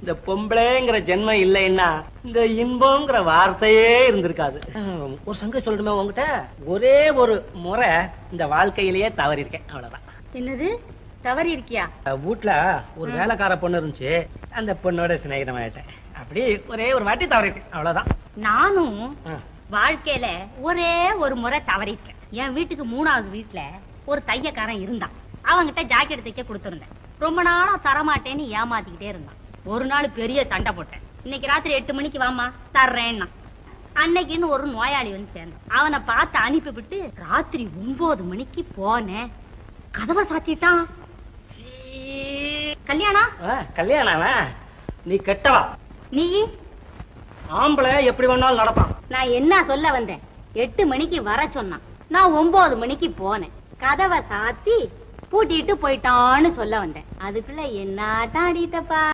இந்த பொம்பளைங்கிற ஜென்மம் இல்லைன்னா இந்த இன்பம்ங்கிற வார்த்தையே இருந்திருக்காது. ஒரு சங்க சொல்லணுமே உங்ககிட்ட, ஒரே ஒரு முறை இந்த வாழ்க்கையிலேயே தவறி இருக்கேன், அவ்வளவுதான். என்னது தவறி இருக்கியா? வீட்டுல ஒரு வேலைக்கார பொண்ணு இருந்துச்சு, அந்த பொண்ணோட சிநேகிதமாயிட்டேன். அப்படி ஒரே ஒரு வாட்டி தவறி இருக்கேன், அவ்வளவுதான். நானும் வாழ்க்கையில ஒரே ஒரு முறை தவறிட்டேன். என் வீட்டுக்கு 3வது வீட்டுல ஒரு தையக்காரன் இருந்தான். அவங்கிட்ட ஜாக்கெட் தைக்க கொடுத்திருந்தேன். ரொம்ப நாளா தரமாட்டேன்னு ஏமாத்திக்கிட்டே இருந்தான். ஒரு நாள் பெரிய சண்டை போட்டேன். இன்னைக்கு ராத்திரி 8 மணிக்கு வாமா தர்றேன்னா. அன்னைக்குன்னு ஒரு நோயாளி வந்து சேர்ந்தான். அவனை பார்த்து அனுப்பிவிட்டு ராத்திரி 9 மணிக்கு போனேன். கதவை சாத்திட்டான். கல்யாணம் நீ கெட்டவா? நீ ஆம்பளை எப்படி வேணாலும் நடப்பான். நான் என்ன சொல்ல வந்தேன்? 8 மணிக்கு வர சொன்னான். நான் 9 மணிக்கு போனேன். கதவை சாத்தி பூட்டிட்டு போயிட்டான்னு சொல்ல வந்தேன். அதுக்குள்ள என்ன தாடிட்டப்பா.